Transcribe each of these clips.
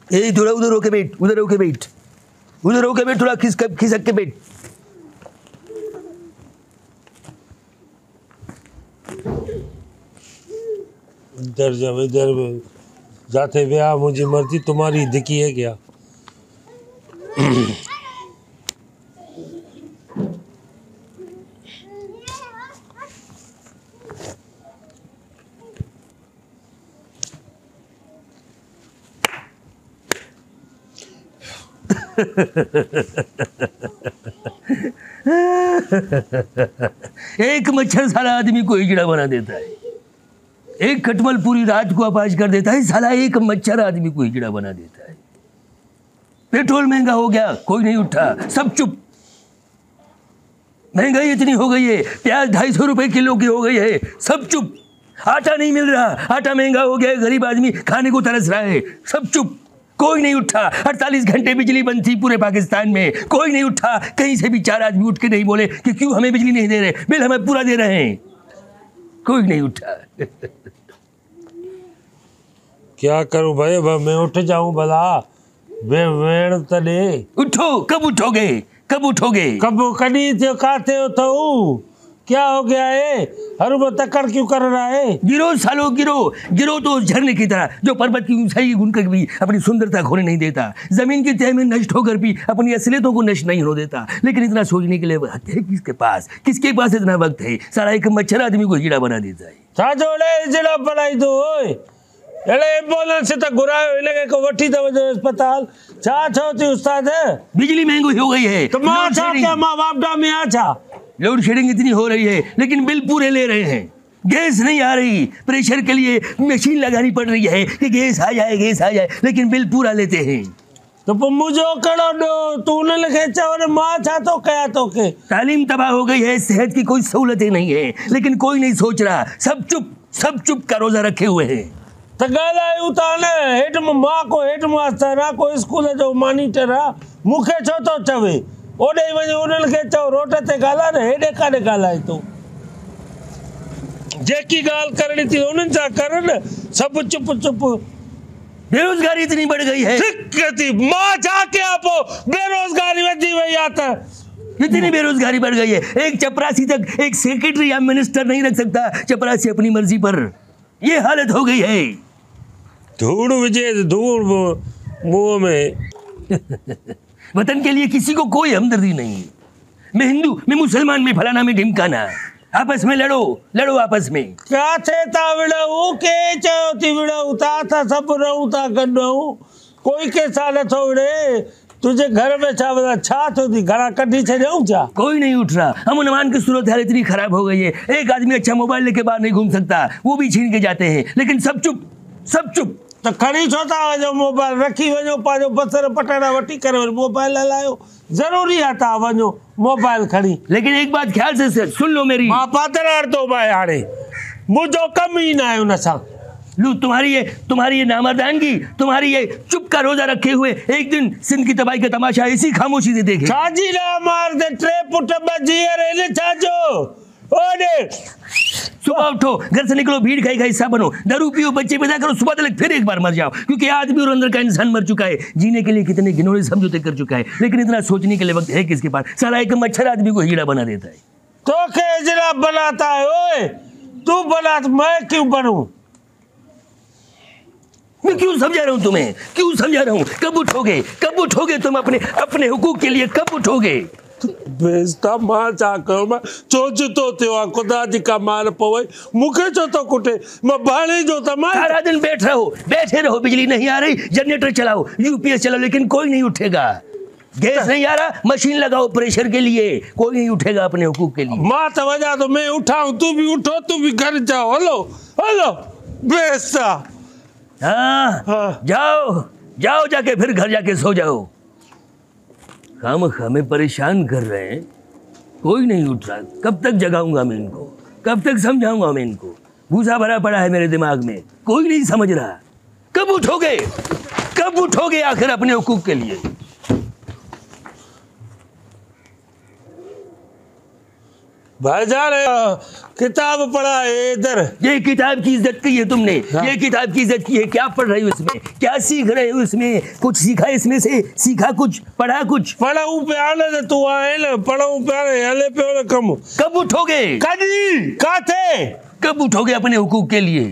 थोड़ा उधर होके बैठ, उधर होके बैठ, उधर होके बैठ, थोड़ा खिसक के बैठ। इधर जब इधर जाते ब्याह मुझे मर्जी तुम्हारी दिखी है क्या? एक मच्छर साला आदमी को हिजड़ा बना देता है, एक खटमल पूरी रात को अपाज कर देता है, साला एक मच्छर आदमी को हिजड़ा बना देता है। पेट्रोल महंगा हो गया, कोई नहीं उठा, सब चुप। महंगाई इतनी हो गई है, प्याज 250 रुपए किलो की हो गई है, सब चुप। आटा नहीं मिल रहा, आटा महंगा हो गया है, गरीब आदमी खाने को तरस रहा है, सब चुप। कोई नहीं उठा। 48 घंटे बिजली बंद थी पूरे पाकिस्तान में, कोई नहीं उठा। कहीं से भी 4 आदमी उठ के नहीं बोले कि क्यों हमें बिजली नहीं दे रहे, बिल हमें पूरा दे रहे हैं, कोई नहीं उठा। क्या करूं भाई, मैं उठ जाऊं भला? वेण तले उठो, कब उठोगे, कब उठोगे? कब कनी थे खाते हो तो क्या हो गया है? हर वो तकड़ क्यों कर रहा है? गिरो सालो गिरो, गिरो तो झरने की तरह जो पर्वत की ऊंचाई घूमकर भी अपनी सुंदरता खोने नहीं देता, जमीन की तह में नष्ट होकर भी अपनी असलियतों को नष्ट नहीं होने देता। लेकिन इतना सोचने के लिए वक्त है किसके पास? किसके पास इतना वक्त है? सारा एक मच्छर आदमी को हीड़ा बना देता है। छाजोड़े जिला बनाई दो ओए, एले एम्बुलेंस से तो घुरायो इनके को वठी तो वजो अस्पताल छा छोती उस्ताद है। बिजली महंगी हो गई है तो मां छा क्या मां बाप डा में आछा, लोड शेडिंग इतनी हो रही है लेकिन बिल पूरे ले रहे हैं। गैस नहीं आ रही, प्रेशर के लिए मशीन लगानी पड़ रही है कि गैस आ जाए, गैस आ जाए, लेकिन बिल पूरा लेते हैं। तो मुझे कड़ो दो तूने लिखे चावर मां छा तो कया तो के। तालीम तबाह हो गई है, सेहत की कोई सहूलतें नहीं है, लेकिन कोई नहीं सोच रहा, सब चुप, सब चुप का रोजा रखे हुए हैं। तो गाला उताने हेठ मां को हेठ मास्टर को स्कूल जो मॉनिटर मुखे छो तो चवे ओडे वने उनल के चो रोटे ते गाला ने हेडे काडे गाला तो जेकी गाल करनी थी उनन सा करन, सब चुप चुप। बेरोजगारी इतनी बढ़ गई है, दिक्कती मां जाके आपो बेरोजगारी वधी वई आता, इतनी बेरोजगारी बढ़ गई है। एक चपरासी तक एक सेक्रेटरी या मिनिस्टर नहीं रख सकता, चपरासी अपनी मर्जी पर, ये हालत हो गई है। धूड़ विजय धूड़ मुंह में। वतन के लिए किसी को कोई हमदर्दी नहीं। मैं हिंदू, मैं मुसलमान, मैं फलाना, मैं ढिमकाना, आपस में लड़ो, लड़ो आपस में। क्या थे ता विड़ाऊ के चौथी विड़ाऊ ता था सब रहू ता गडू कोई के साले थोड़े तुझे घर में छा छा तो दी घरा कड्डी छे जाऊं जा। कोई नहीं उठ रहा। अमन अमान की सूरत हाल इतनी खराब हो गई है, एक आदमी अच्छा मोबाइल लेके बाहर नहीं घूम सकता, वो भी छीन के जाते हैं, लेकिन सब चुप, सब चुप। तो खड़ी छोता वजो मोबाइल रखी वजो पाजो बसर पटाना वटी करे मोबाइल हलायो, जरूरी आता वजो मोबाइल खड़ी। लेकिन एक बात ख्याल से सुन लो मेरी, मां पादरार तो भाई हाड़े मुझो कम ही ना है उन सा लू तुम्हारी ये नामर्दानगी, तुम्हारी ये चुप का रोजा रखे हुए एक दिन सिंध की तबाही का तमाशा इसी खामोशी से देखे। छाजी ना मार दे ट्रे पुट बजिए रे छाजो ओडे। सुबह उठो, घर से निकलो, भीड़ खाई का हिस्सा बनो, दारू पियो, बच्चे पैदा करो, सुबह तक फिर एक बार मर जाओ, क्योंकि आदमी और अंदर का इंसान मर चुका है। जीने के लिए कितने घिनौने समझौते कर चुका है, लेकिन इतना सोचने के लिए वक्त है किसके पास? साला एक मच्छर आदमी को हीड़ा बना देता है। तो के हिजड़ा बनाता है ओए, तू बना तो मैं क्यों बनूं? मैं क्यों समझा रहा हूँ तुम्हें, क्यों समझा रहा हूँ? कब उठोगे, कब उठोगे तुम अपने हुकूक के लिए, कब उठोगे? बेस्ता मां चाको मैं चोज तो थियो खुदा जी का मार पवे मुखे जो तो कुटे मैं बाणी जो तमा सारा दिन बैठे रहो, बिजली नहीं आ रही, जनरेटर चलाओ, यूपीएस चलाओ, लेकिन कोई नहीं उठेगा। गैस नहीं आ रहा, मशीन लगाओ प्रेशर के लिए, कोई नहीं उठेगा अपने हुकूक के लिए। मां तो वजह तो मैं उठाऊं, तू भी उठो, तू भी घर जाओ। हेलो हेलो बेस्ता। हाँ जाओ जाओ, जाके फिर घर जाके सो जाओ। खाम हमें परेशान कर रहे हैं, कोई नहीं उठ रहा। कब तक जगाऊंगा मैं इनको, कब तक समझाऊंगा मैं इनको? भूसा भरा पड़ा है मेरे दिमाग में, कोई नहीं समझ रहा। कब उठोगे, कब उठोगे आखिर अपने हुकूक के लिए? भाईजान किताब पढ़ा है इधर। ये किताब की इज्जत की है तुमने। हाँ। ये किताब की इज्जत की है। क्या पढ़ रहे हो इसमें? क्या सीख रहे हो इसमें? कुछ सीखा इसमें से? सीखा कुछ? पढ़ा कुछ? पढ़ाऊं पे आने दे, तू आए ना पढ़ाऊं पे आने हले पे और कम कब उठोगे? कदी काथे कब उठोगे अपने हुकूक के लिए?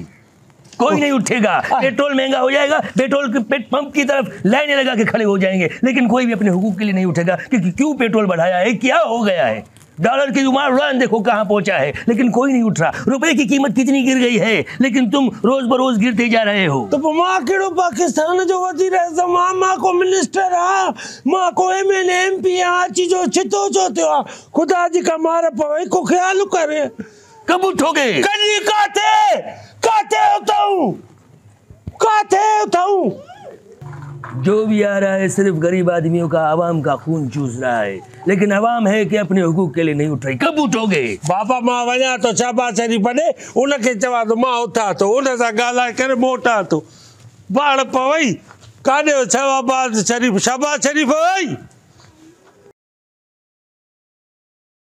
कोई नहीं उठेगा। पेट्रोल महंगा हो जाएगा, पेट्रोल के पंप की तरफ लाइनें लगा के खड़े हो जाएंगे, लेकिन कोई भी अपने हुकूक के लिए नहीं उठेगा। क्योंकि क्यों पेट्रोल बढ़ाया है? क्या हो गया है? डॉलर की उड़ान देखो कहाँ पहुंचा है, लेकिन कोई नहीं उठ रहा। रुपए की कीमत कितनी गिर गई है, लेकिन तुम रोज बरोज गिरते जा रहे हो। तो माँ केड़ो पाकिस्तान जो वजीर आज़म माँ को मिनिस्टर आ, माँ को एमएलए एमपी आ, चीजो छितो जो थियो खुदा जी का मार पवे को ख्याल करे। कब उठोगे? कदी काथे काथे उठाऊं काथे उठाऊं। जो भी आ रहा है सिर्फ गरीब आदमियों का, आवाम का खून चूस रहा है, लेकिन आवाम है कि अपने हुकूक के लिए नहीं उठ रही। कब उठोगे? बाबा मां वञा तो शाबाशरी पढ़े उनखे चवा तो मां उथा तो उन सां ॻाल्हाए करे मोटा तो बाड़ पवई काॾे शाबाश शरीफ़ शाबाश शरीफ़ वई।